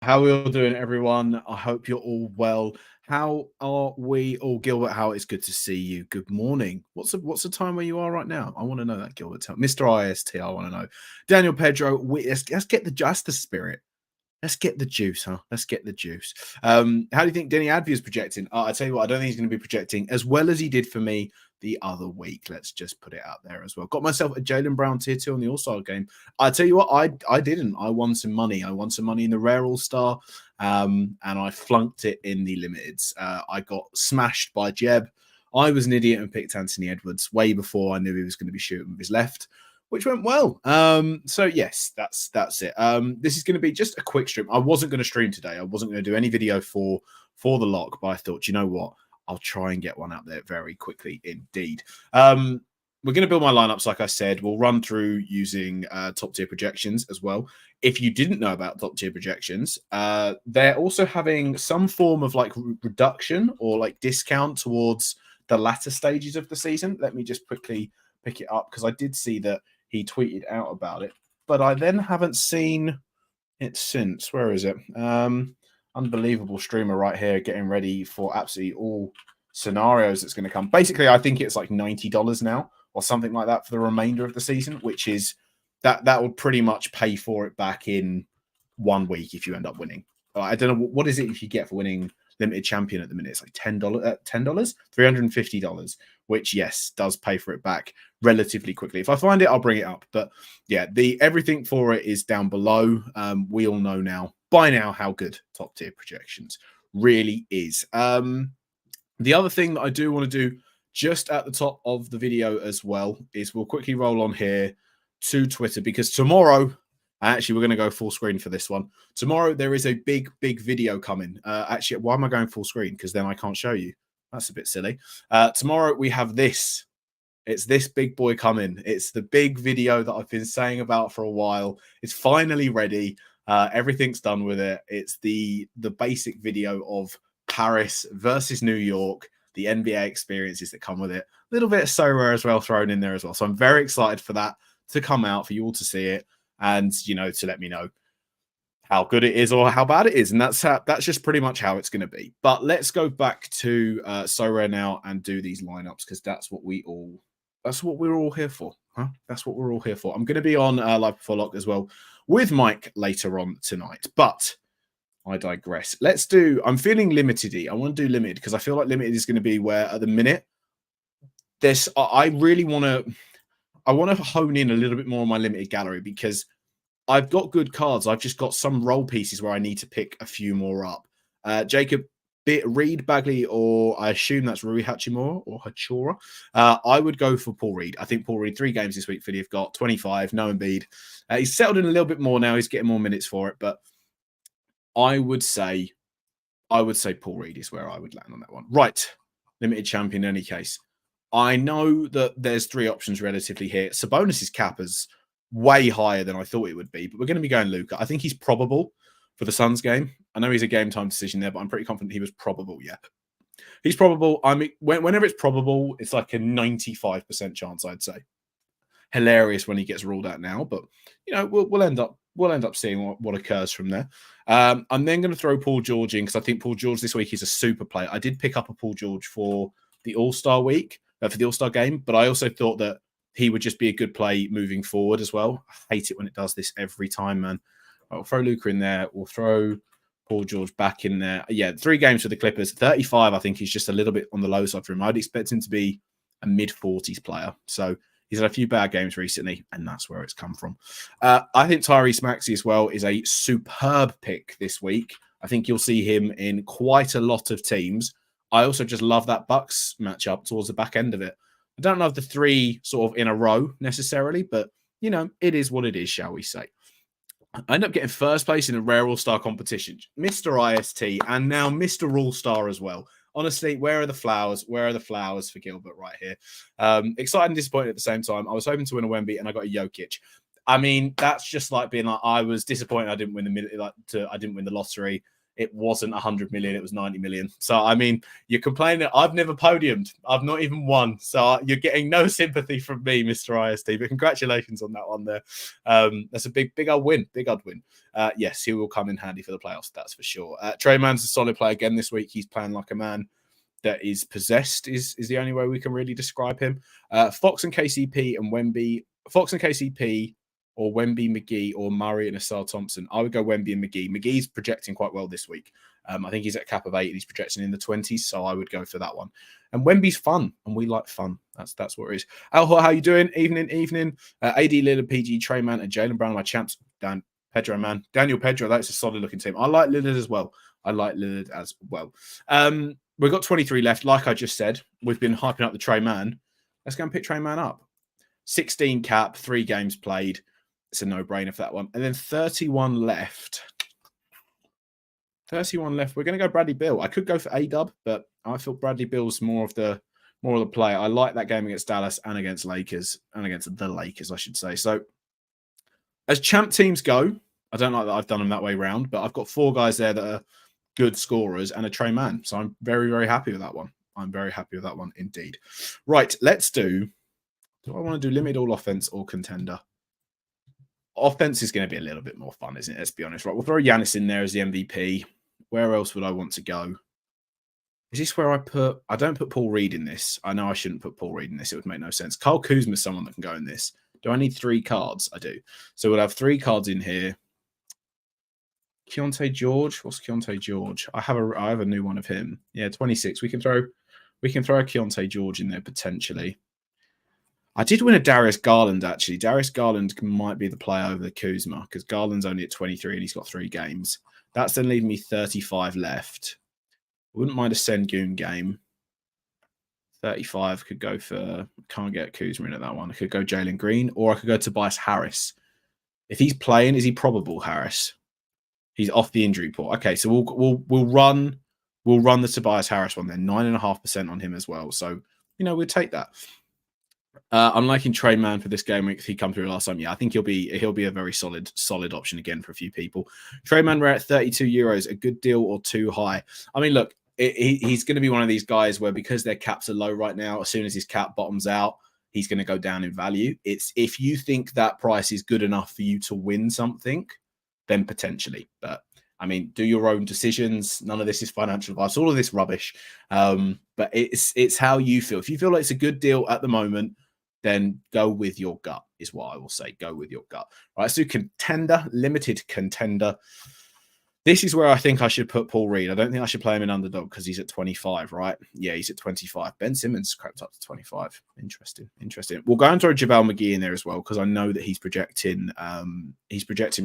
How are we all doing, everyone? I hope you're all well. How are we all, Gilbert? How it's good to see you. Good morning. What's the time where you are right now? I want to know that, Gilbert. Mr. IST, I want to know. Daniel Pedro, let's get the spirit. Let's get the juice, huh? Let's get the juice. How do you think Denny Advia is projecting? I tell you what, I don't think he's going to be projecting as well as he did for me the other week. Let's just put it out there as well. Got myself a Jalen Brown tier 2 on the All-Star game. I tell you what, I didn't. I won some money. I won some money in the rare All-Star, and I flunked it in the limiteds. I got smashed by Jeb. I was an idiot and picked Anthony Edwards way before I knew he was going to be shooting with his left, which went well. So yes, that's it. This is going to be just a quick stream. I wasn't going to stream today. I wasn't going to do any video for the lock, but I thought, you know what? I'll try and get one out there very quickly indeed. We're going to build my lineups, like I said. We'll run through using top tier projections as well. If you didn't know about top tier projections, they're also having some form of like reduction or like discount towards the latter stages of the season. Let me just quickly pick it up because I did see that he tweeted out about it, but I then haven't seen it since. Where is it? Unbelievable streamer right here getting ready for absolutely all scenarios that's going to come. Basically, I think it's like $90 now or something like that for the remainder of the season, which is that would pretty much pay for it back in 1 week if you end up winning. I don't know what is it if you get for winning limited champion at the minute. It's like $10, $350, which yes does pay for it back relatively quickly. If I find it, I'll bring it up. But yeah, everything for it is down below. We all know by now how good top tier projections really is. The other thing that I do want to do just at the top of the video as well is we'll quickly roll on here to Twitter, because tomorrow, actually, we're going to go full screen for this one. Tomorrow, there is a big video coming. Actually, why am I going full screen? Because then I can't show you. That's a bit silly. Tomorrow, we have this. It's this big boy coming. It's the big video that I've been saying about for a while. It's finally ready. Everything's done with it. It's the basic video of Paris versus New York, the NBA experiences that come with it. A little bit of Sorare as well thrown in there as well. So I'm very excited for that to come out, for you all to see it, and to let me know how good it is or how bad it is. And that's just pretty much how it's going to be. But let's go back to Sorare now and do these lineups, because that's what we're all here for. Huh? That's what we're all here for. I'm going to be on Live Before Lock as well with Mike later on tonight, but I digress. I'm feeling limited-y. I want to do limited because I feel like limited is going to be where at the minute I really want to hone in a little bit more on my limited gallery, because I've got good cards. I've just got some role pieces where I need to pick a few more up. Jacob Reed, Bagley, or I assume that's Rui Hachimura or Hachora. I would go for Paul Reed. I think Paul Reed, 3 games this week for have got 25, no Embiid. He's settled in a little bit more now. He's getting more minutes for it, but I would say Paul Reed is where I would land on that one. Right. Limited champion in any case. I know that there's 3 options relatively here. Sabonis' cap is way higher than I thought it would be, but we're going to be going Luka. I think he's probable for the Suns game. I know he's a game time decision there, but I'm pretty confident he was probable. Yeah. He's probable. I mean, whenever it's probable, it's like a 95% chance, I'd say. Hilarious when he gets ruled out now, but we'll end up seeing what occurs from there. I'm then going to throw Paul George in, because I think Paul George this week is a super player. I did pick up a Paul George for the All-Star week, for the All-Star game, but I also thought that he would just be a good play moving forward as well. I hate it when it does this every time, man. I'll throw Luka in there. We'll throw Paul George back in there. Yeah, 3 games for the Clippers. 35, I think, is just a little bit on the low side for him. I'd expect him to be a mid-40s player. So he's had a few bad games recently, and that's where it's come from. I think Tyrese Maxey as well is a superb pick this week. I think you'll see him in quite a lot of teams. I also just love that Bucks matchup towards the back end of it. I don't love the 3 sort of in a row necessarily, but, it is what it is, shall we say. I end up getting first place in a rare All-Star competition. Mr. IST and now Mr. All-Star as well. Honestly, where are the flowers? Where are the flowers for Gilbert right here? Excited and disappointed at the same time. I was hoping to win a Wemby and I got a Jokic. I mean, that's just like being like, I was disappointed I didn't win the lottery. it wasn't 100 million, it was 90 million. So, I mean, you're complaining. I've never podiumed. I've not even won. So you're getting no sympathy from me, Mr. IST, but congratulations on that one there. That's a big old win. Big old win. Yes, he will come in handy for the playoffs. That's for sure. Trey Mann's a solid player again this week. He's playing like a man that is possessed is the only way we can really describe him. Fox and KCP and Wemby. Fox and KCP or Wemby, McGee, or Murray and Asar Thompson. I would go Wemby and McGee. McGee's projecting quite well this week. I think he's at a cap of 8 and he's projecting in the 20s, so I would go for that one. And Wemby's fun, and we like fun. That's what it is. Al, how you doing? Evening. AD Lillard, PG, Trey Mann, and Jalen Brown are my champs. Daniel Pedro, that's a solid looking team. I like Lillard as well. We've got 23 left. Like I just said, we've been hyping up the Trey Mann. Let's go and pick Trey Mann up. 16 cap, 3 games played. It's a no-brainer for that one. And then 31 left. We're going to go Bradley Beal. I could go for A-Dub, but I feel Bradley Beal's more of the play. I like that game against Dallas and against Lakers, and against the Lakers, I should say. So as champ teams go, I don't like that I've done them that way round, but I've got 4 guys there that are good scorers and a Trey Mann. So I'm very, very happy with that one. I'm very happy with that one indeed. Right, let's do I want to do limited all offense or contender? Offense is going to be a little bit more fun, isn't it? Let's be honest. Right, we'll throw Giannis in there as the MVP. Where else would I want to go? Is this where I don't put Paul Reed in this. I know I shouldn't put Paul Reed in this. It would make no sense. Kyle Kuzma is someone that can go in this. Do I need 3 cards? I do. So we'll have 3 cards in here. Keontae George. What's Keontae George? I have a new one of him. Yeah, 26. We can throw a Keontae George in there potentially. I did win a Darius Garland, actually. Darius Garland might be the player over the Kuzma because Garland's only at 23 and he's got 3 games. That's then leaving me 35 left. Wouldn't mind a Sengun game. 35 could go for... Can't get Kuzma in at that one. I could go Jalen Green or I could go Tobias Harris. If he's playing, is he probable, Harris? He's off the injury report. Okay, so we'll run the Tobias Harris one then. 9.5% on him as well. So, we'll take that. I'm liking Trey Mann for this game week. If he come through last time, yeah, I think he'll be a very solid option again for a few people. Trey Mann, we're at 32 euros, a good deal or too high? I mean, look, he's going to be one of these guys where because their caps are low right now, as soon as his cap bottoms out, he's going to go down in value. It's if you think that price is good enough for you to win something, then potentially. But I mean, do your own decisions. None of this is financial advice. All of this rubbish. But it's how you feel. If you feel like it's a good deal at the moment, then go with your gut is what I will say. Go with your gut. All right, let's do contender, limited contender. This is where I think I should put Paul Reed. I don't think I should play him in underdog because he's at 25, right? Yeah, he's at 25. Ben Simmons crept up to 25. Interesting. We'll go and throw JaVale McGee in there as well because I know that he's projecting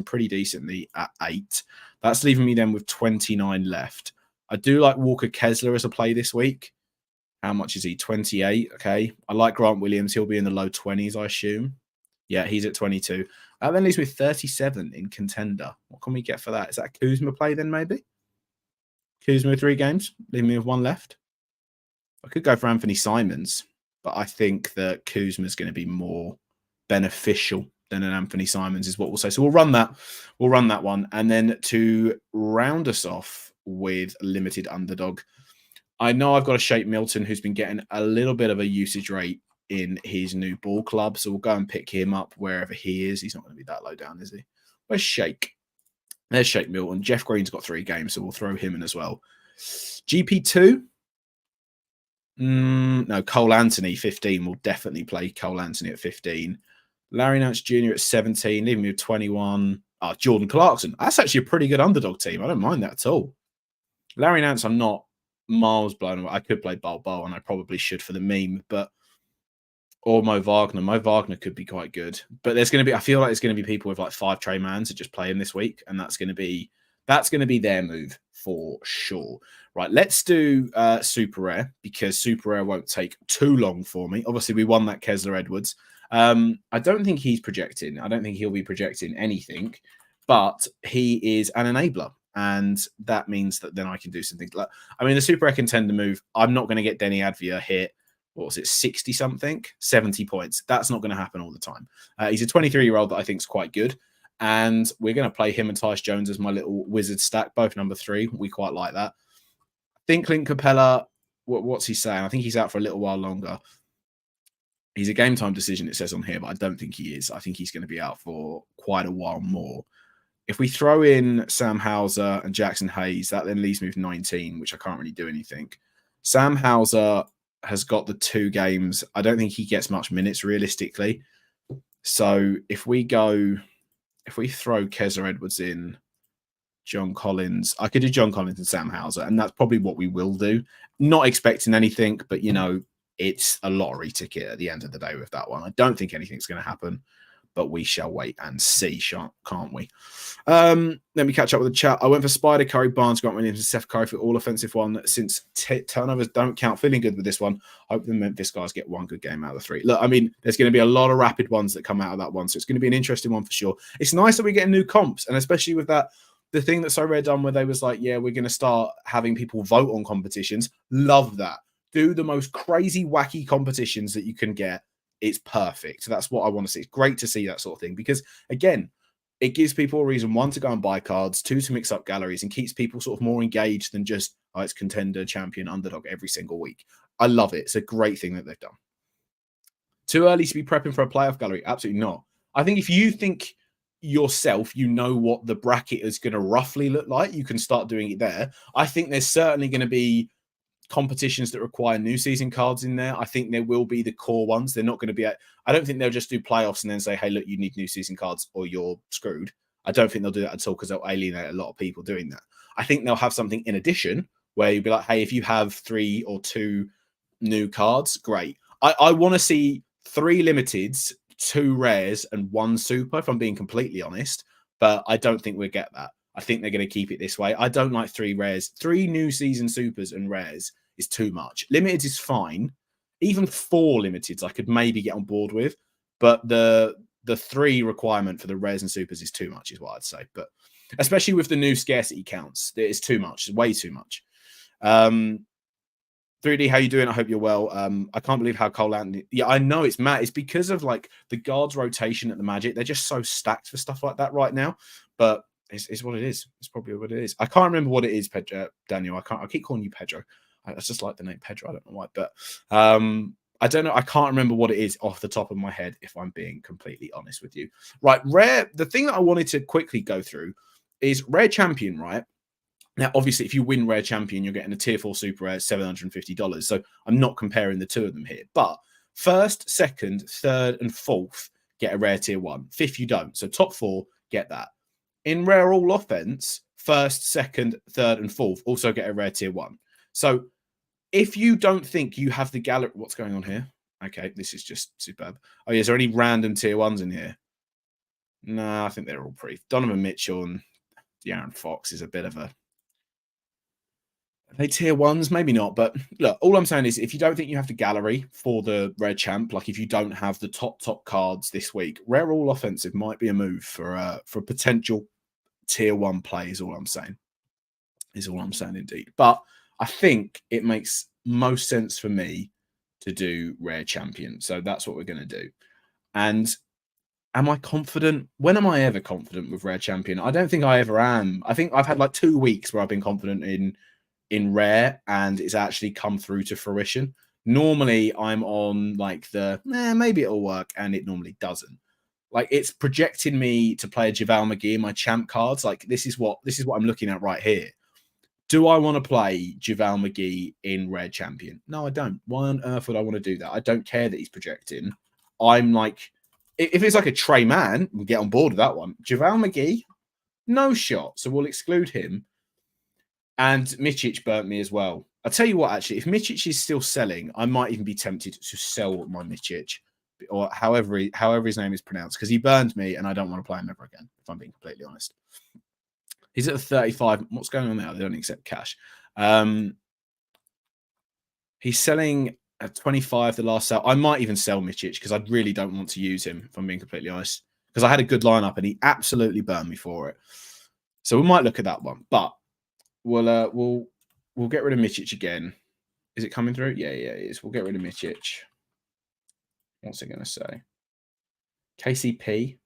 pretty decently at 8. That's leaving me then with 29 left. I do like Walker Kessler as a play this week. How much is he? 28. Okay. I like Grant Williams. He'll be in the low 20s, I assume. Yeah, he's at 22. That then leaves me 37 in contender. What can we get for that? Is that a Kuzma play then, maybe? Kuzma 3 games, leaving me with 1 left. I could go for Anthony Simons, but I think that Kuzma is going to be more beneficial than an Anthony Simons is what we'll say. So we'll run that. We'll run that one. And then to round us off with limited underdog, I know I've got a Shake Milton who's been getting a little bit of a usage rate in his new ball club. So we'll go and pick him up wherever he is. He's not going to be that low down, is he? Where's Shake? There's Shake Milton. Jeff Green's got 3 games, so we'll throw him in as well. GP2? No, Cole Anthony, 15. We'll definitely play Cole Anthony at 15. Larry Nance Jr. at 17, leaving me with 21. Jordan Clarkson. That's actually a pretty good underdog team. I don't mind that at all. Larry Nance, I'm not miles blown away. I could play Balbo, and I probably should for the meme, or Mo Wagner. Mo Wagner could be quite good. But I feel like there's going to be people with like 5 Trey Manns that just play him this week, and that's going to be their move for sure. Right, let's do Super Rare, because Super Rare won't take too long for me. Obviously, we won that Kessler Edwards. I don't think he's projecting. I don't think he'll be projecting anything, but he is an enabler. And that means that then I can do something. The Super Rare contender move, I'm not going to get Denny Advia hit. What was it, 60-something? 70 points. That's not going to happen all the time. He's a 23-year-old that I think is quite good. And we're going to play him and Tyce Jones as my little wizard stack, both number 3. We quite like that. I think Clint Capella, what's he saying? I think he's out for a little while longer. He's a game time decision, it says on here, but I don't think he is. I think he's going to be out for quite a while more. If we throw in Sam Hauser and Jackson Hayes, that then leaves me with 19, which I can't really do anything. Sam Hauser has got the 2 games. I don't think he gets much minutes realistically. So if we throw Keza Edwards in, John Collins, I could do John Collins and Sam Hauser, and that's probably what we will do. Not expecting anything, but it's a lottery ticket at the end of the day with that one. I don't think anything's going to happen, but we shall wait and see, can't we? Let me catch up with the chat. I went for Spider, Curry, Barnes, Grant Williams, and Seth Curry for all offensive one. Since turnovers don't count, feeling good with this one. Hope the Memphis guys get one good game out of the 3. Look, I mean, there's going to be a lot of rapid ones that come out of that one, so it's going to be an interesting one for sure. It's nice that we get new comps, and especially with that, the thing that Sorare done where they was like, yeah, we're going to start having people vote on competitions. Love that. Do the most crazy, wacky competitions that you can get. It's perfect. So that's what I want to see. It's great to see that sort of thing because, again, it gives people a reason, 1, to go and buy cards, 2, to mix up galleries and keeps people sort of more engaged than just, oh, it's contender, champion, underdog every single week. I love it. It's a great thing that they've done. Too early to be prepping for a playoff gallery? Absolutely not. I think if you think yourself, what the bracket is going to roughly look like, you can start doing it there. I think there's certainly going to be competitions that require new season cards in there. I think there will be the core ones. They're not going to be, I don't think they'll just do playoffs and then say, hey, look, you need new season cards or you're screwed. I don't think they'll do that at all because they'll alienate a lot of people doing that. I think they'll have something in addition where you'll be like, hey, if you have 3 or 2 new cards, great. I want to see 3 limiteds, 2 rares and 1 super, if I'm being completely honest, but I don't think we'll get that. I think they're going to keep it this way. I don't like 3 rares. 3 new season supers and rares is too much. Limited is fine. Even 4 limiteds I could maybe get on board with, but the 3 requirement for the rares and supers is too much, is what I'd say. But especially with the new scarcity counts, it is too much. It's way too much. 3D, how you doing? I hope you're well. I can't believe how Cole Anthony. Yeah, I know it's mad. It's because of like the guards rotation at the Magic. They're just so stacked for stuff like that right now. But it's what it is. It's probably what it is. I can't remember what it is, Pedro, Daniel. I keep calling you Pedro. I just like the name Pedro. I don't know why, but I don't know. I can't remember what it is off the top of my head, if I'm being completely honest with you. Right, rare. The thing that I wanted to quickly go through is rare champion. Right. Now, obviously, if you win Rare Champion, you're getting a Tier 4 Super Rare, $750. So I'm not comparing the 2 of them here. But first, second, third, and fourth get a Rare Tier 1. Fifth, you don't. So top 4, get that. In Rare All Offense, first, second, third, and fourth also get a Rare Tier 1. So if you don't think you have the gallery... What's going on here? Okay, this is just superb. Oh, yeah, is there any random Tier 1s in here? No, I think they're all pretty... Donovan Mitchell and De'Aaron Fox is a bit of a... Are they Tier 1s? Maybe not. But look, all I'm saying is if you don't think you have the gallery for the Rare Champ, like if you don't have the top cards this week, Rare All Offensive might be a move for potential Tier 1 play is all I'm saying. Is all I'm saying indeed. But I think it makes most sense for me to do Rare Champion. So that's what we're going to do. And am I confident? When am I ever confident with Rare Champion? I don't think I ever am. I think I've had like 2 weeks where I've been confident in Rare and it's actually come through to fruition. Normally I'm on like maybe it'll work, and it normally doesn't. Like it's projecting me to play a JaVale McGee in my champ cards. Like this is what I'm looking at right here. Do I want to play JaVale McGee in Rare Champion? No, I don't. Why on earth would I want to do that? I don't care that he's projecting. I'm like, if it's like a Trey Man, we'll get on board with that one. JaVale McGee, no shot. So we'll exclude him. And Micic burnt me as well. I'll tell you what, actually, if Micic is still selling, I might even be tempted to sell my Micic, or however his name is pronounced, because he burned me and I don't want to play him ever again, if I'm being completely honest. He's at 35. What's going on now? They don't accept cash. He's selling at 25, the last sale. I might even sell Micic because I really don't want to use him, if I'm being completely honest, because I had a good lineup and he absolutely burned me for it. So we might look at that one, but we'll get rid of Micic again. Is it coming through? Yeah, it is. We'll get rid of Micic. What's it going to say? KCP.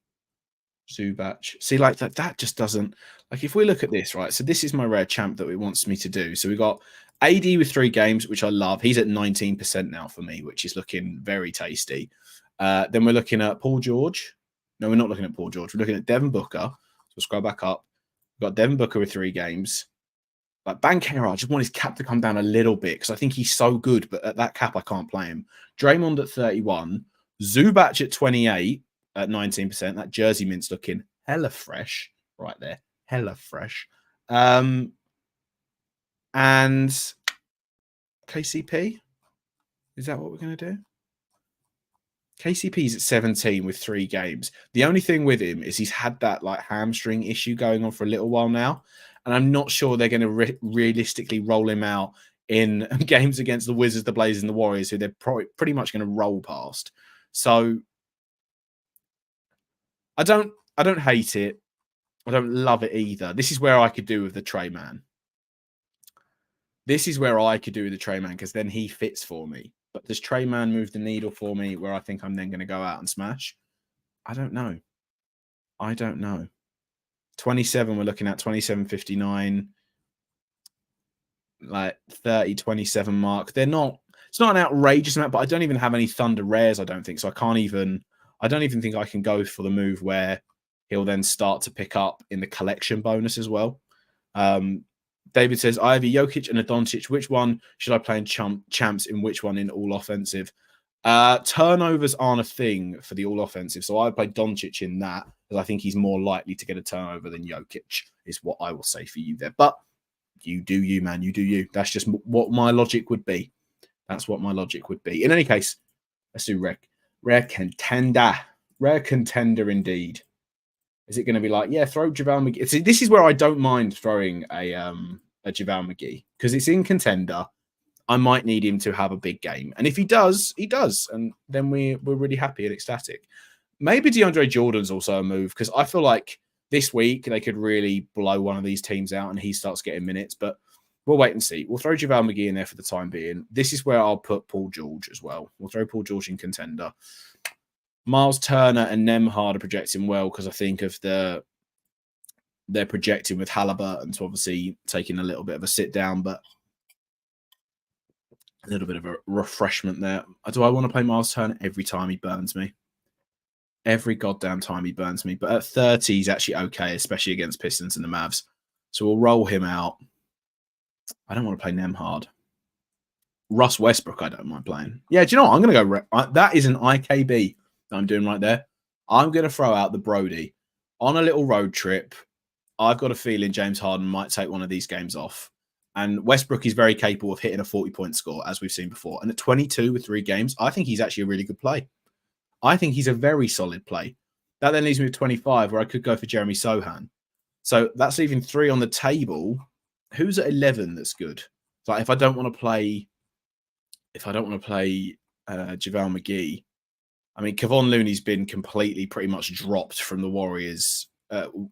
Zubac. See, like that just doesn't like if we look at this, right? So this is my rare champ that it wants me to do. So we got AD with 3 games, which I love. He's at 19% now for me, which is looking very tasty. Then we're looking at Paul George. No, we're not looking at Paul George. We're looking at Devin Booker. So scroll back up. We've got Devin Booker with 3 games. Like Bankera, I just want his cap to come down a little bit because I think he's so good, but at that cap, I can't play him. Draymond at 31. Zubac at 28 at 19%. That jersey mint's looking hella fresh right there. Hella fresh. And KCP? Is that what we're going to do? KCP's at 17 with 3 games. The only thing with him is he's had that like hamstring issue going on for a little while now. And I'm not sure they're going to realistically roll him out in games against the Wizards, the Blazers, and the Warriors, who they're pretty much going to roll past. So I don't hate it. I don't love it either. This is where I could do with the Trey Man. This is where I could do with the Trey Man because then he fits for me. But does Trey Man move the needle for me where I think I'm then going to go out and smash? I don't know. 27, we're looking at 27.59, like 30.27 mark. It's not an outrageous amount, but I don't even have any Thunder rares, I don't think. So I don't even think I can go for the move where he'll then start to pick up in the collection bonus as well. David says, I have a Jokic and a Doncic. Which one should I play in champs in which one in all offensive? Turnovers aren't a thing for the all offensive. So I play Doncic in that because I think he's more likely to get a turnover than Jokic is what I will say for you there. But you do you, man. You do you. That's just what my logic would be. That's what my logic would be. In any case, let's do rare contender. Rare contender indeed. Is it going to be like, yeah, throw JaVale McGee? See, this is where I don't mind throwing a JaVale McGee because it's in contender. I might need him to have a big game. And if he does, he does. And then we're really happy and ecstatic. Maybe DeAndre Jordan's also a move because I feel like this week they could really blow one of these teams out and he starts getting minutes. But we'll wait and see. We'll throw JaVale McGee in there for the time being. This is where I'll put Paul George as well. We'll throw Paul George in contender. Miles Turner and Nemhard are projecting well because I think of they're projecting with Halliburton to obviously taking a little bit of a sit down, but a little bit of a refreshment there. Do I want to play Miles Turner every time he burns me? Every goddamn time he burns me. But at 30, he's actually okay, especially against Pistons and the Mavs. So we'll roll him out. I don't want to play Nemhard. Russ Westbrook, I don't mind playing. Yeah, do you know what? I'm going to go... that is an IKB that I'm doing right there. I'm going to throw out the Brody. On a little road trip, I've got a feeling James Harden might take one of these games off. And Westbrook is very capable of hitting a 40-point score, as we've seen before. And at 22 with 3 games, I think he's actually a really good play. I think he's a very solid play. That then leaves me with 25, where I could go for Jeremy Sohan. So that's leaving 3 on the table. Who's at 11 that's good? Like if I don't want to play JaVale McGee, I mean, Kevon Looney's been completely pretty much dropped from the Warriors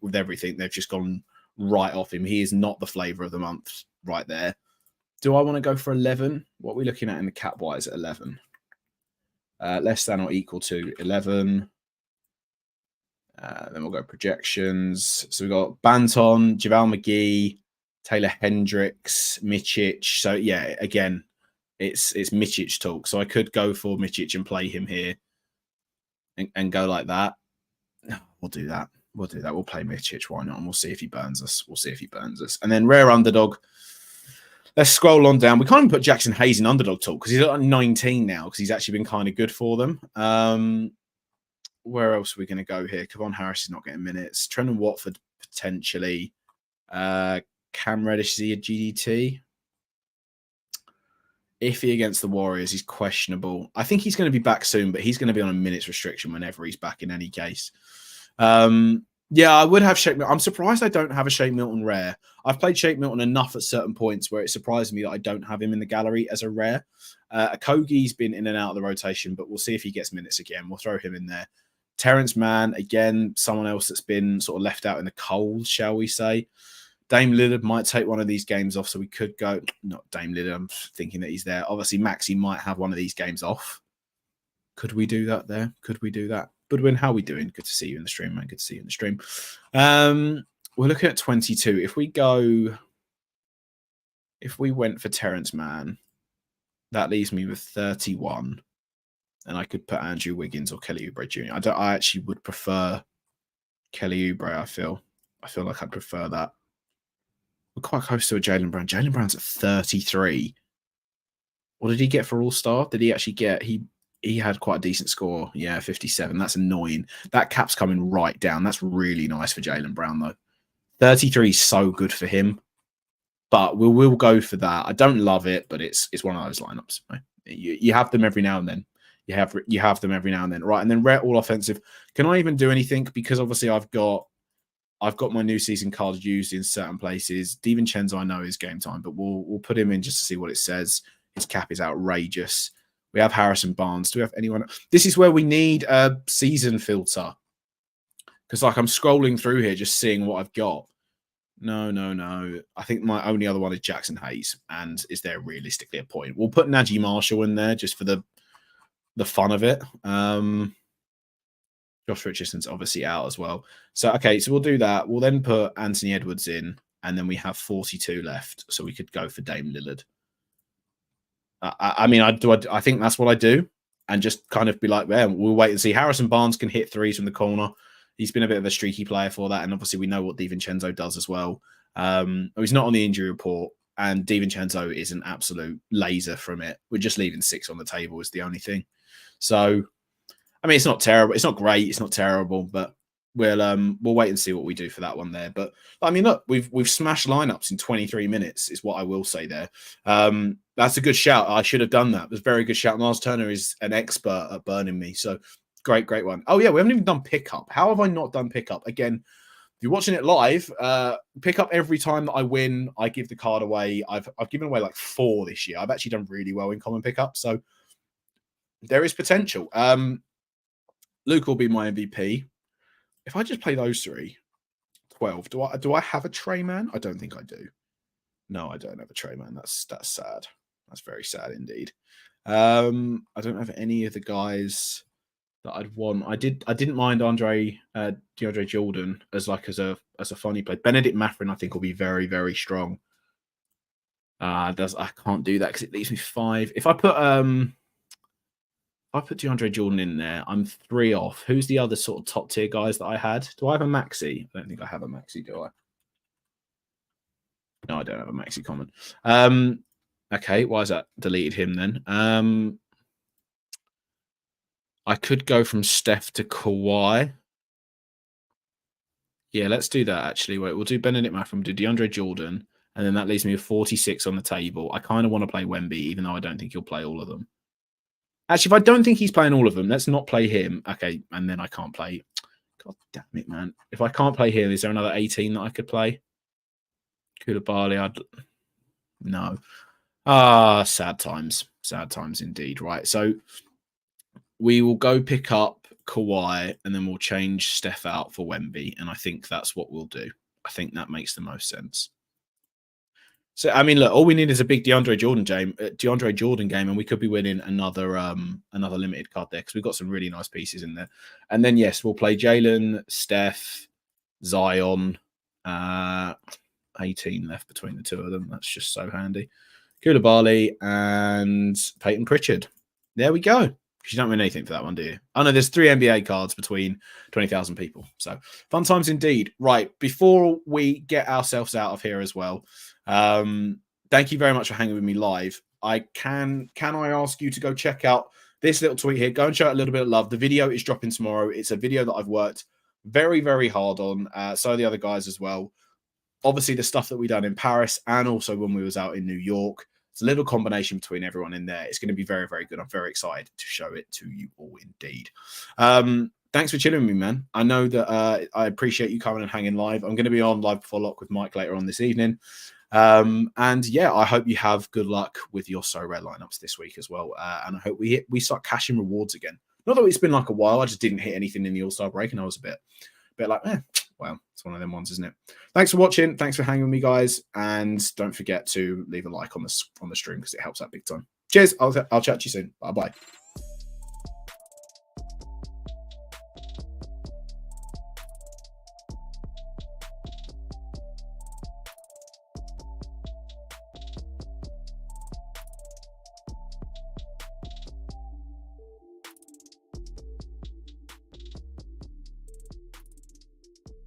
with everything. They've just gone right off him. He is not the flavor of the month right there. Do I want to go for 11? What are we looking at in the cap-wise at 11? Less than or equal to 11. Then we'll go projections. So we've got Banton, JaVale McGee, Taylor Hendricks, Micic. So, yeah, again, it's Micic talk. So I could go for Micic and play him here and go like that. We'll do that. We'll play Micic. Why not? And we'll see if he burns us. And then rare underdog. Let's scroll on down. We can't even put Jackson Hayes in underdog talk because he's at 19 now because he's actually been kind of good for them. Where else are we going to go here? Kevon Harris is not getting minutes. Trendon Watford potentially. Cam Reddish, is he a GDT? Iffy against the Warriors. He's questionable. I think he's going to be back soon, but he's going to be on a minutes restriction whenever he's back in any case. Yeah, I would have Shake Milton. I'm surprised I don't have a Shake Milton rare. I've played Shake Milton enough at certain points where it surprised me that I don't have him in the gallery as a rare. Okogie's been in and out of the rotation, but we'll see if he gets minutes again. We'll throw him in there. Terrence Mann, again, someone else that's been sort of left out in the cold, shall we say. Dame Lillard might take one of these games off, so we could go... Not Dame Lillard, I'm thinking that he's there. Obviously, Maxey might have one of these games off. Could we do that there? Could we do that? Budwin, how are we doing? Good to see you in the stream, man. Good to see you in the stream. We're looking at 22. If we went for Terrence Mann, that leaves me with 31. And I could put Andrew Wiggins or Kelly Oubre Jr. I actually would prefer Kelly Oubre, I feel like I'd prefer that. We're quite close to a Jaylen Brown. Jaylen Brown's at 33. What did he get for All-Star? Did he actually get... He had quite a decent score. Yeah, 57. That's annoying. That cap's coming right down. That's really nice for Jaylen Brown, though. 33 is so good for him. But we'll go for that. I don't love it, but it's one of those lineups. Right? You have them every now and then. You have them every now and then. Right, and then rare all offensive. Can I even do anything? Because obviously I've got my new season card used in certain places. DiVincenzo I know is game time, but we'll put him in just to see what it says. His cap is outrageous. We have Harrison Barnes. Do we have anyone? This is where we need a season filter. Because like I'm scrolling through here just seeing what I've got. No. I think my only other one is Jackson Hayes. And is there realistically a point? We'll put Najee Marshall in there just for the fun of it. Josh Richardson's obviously out as well. So, okay, so we'll do that. We'll then put Anthony Edwards in. And then we have 42 left. So we could go for Dame Lillard. I mean, I think that's what I do. And just kind of be like, well, we'll wait and see. Harrison Barnes can hit threes from the corner. He's been a bit of a streaky player for that. And obviously we know what DiVincenzo does as well. He's not on the injury report. And DiVincenzo is an absolute laser from it. We're just leaving 6 on the table is the only thing. So, I mean, it's not terrible. It's not great. It's not terrible. But we'll wait and see what we do for that one there. But, I mean, look, we've smashed lineups in 23 minutes is what I will say there. That's a good shout. I should have done that. It was a very good shout. Miles Turner is an expert at burning me. So, great one. Oh, yeah, we haven't even done pickup. How have I not done pickup? Again, if you're watching it live, pick up every time that I win. I give the card away. I've given away like 4 this year. I've actually done really well in common pickup. So, there is potential. Luke will be my MVP. If I just play those 3, 12. Do I have a Trey Man? I don't think I do. No, I don't have a Trey Man. That's sad. That's very sad indeed. I don't have any of the guys that I'd want. I didn't mind DeAndre Jordan as a funny play. Benedict Mathurin I think will be very, very strong. I can't do that because it leaves me 5. If I put DeAndre Jordan in there, I'm 3 off. Who's the other sort of top tier guys that I had? Do I have a maxi? I don't think I have a maxi, do I? No, I don't have a maxi comment. Okay, why is that? Deleted him then. I could go from Steph to Kawhi. Yeah, let's do that actually. Wait, we'll do Benedict Mathurin, do DeAndre Jordan, and then that leaves me with 46 on the table. I kind of want to play Wemby, even though I don't think he'll play all of them. Actually, if I don't think he's playing all of them, let's not play him. Okay, and then I can't play. God damn it, man. If I can't play him, is there another 18 that I could play? Koulibaly, no. Sad times. Sad times indeed. Right, so we will go pick up Kawhi and then we'll change Steph out for Wemby. And I think that's what we'll do. I think that makes the most sense. So, I mean, look, all we need is a big DeAndre Jordan game, and we could be winning another limited card there because we've got some really nice pieces in there. And then, yes, we'll play Jalen, Steph, Zion, 18 left between the 2 of them. That's just so handy. Koulibaly and Peyton Pritchard. There we go. You don't win anything for that one, do you? Oh, no, there's 3 NBA cards between 20,000 people. So fun times indeed. Right, before we get ourselves out of here as well, thank you very much for hanging with me live. Can I ask you to go check out this little tweet here? Go and show it a little bit of love. The video is dropping tomorrow. It's a video that I've worked very, very hard on. So are the other guys as well. Obviously, the stuff that we done in Paris and also when we was out in New York. It's a little combination between everyone in there. It's going to be very, very good. I'm very excited to show it to you all indeed. Thanks for chilling with me, man. I know that I appreciate you coming and hanging live. I'm going to be on live before lock with Mike later on this evening. And yeah, I hope you have good luck with your Sorare lineups this week as well. And I hope we start cashing rewards again. Not that it's been like a while. I just didn't hit anything in the All-Star break and I was a bit like, well, it's one of them ones, isn't it? Thanks for watching. Thanks for hanging with me, guys. And don't forget to leave a like on the stream because it helps out big time. Cheers. I'll chat to you soon. Bye-bye.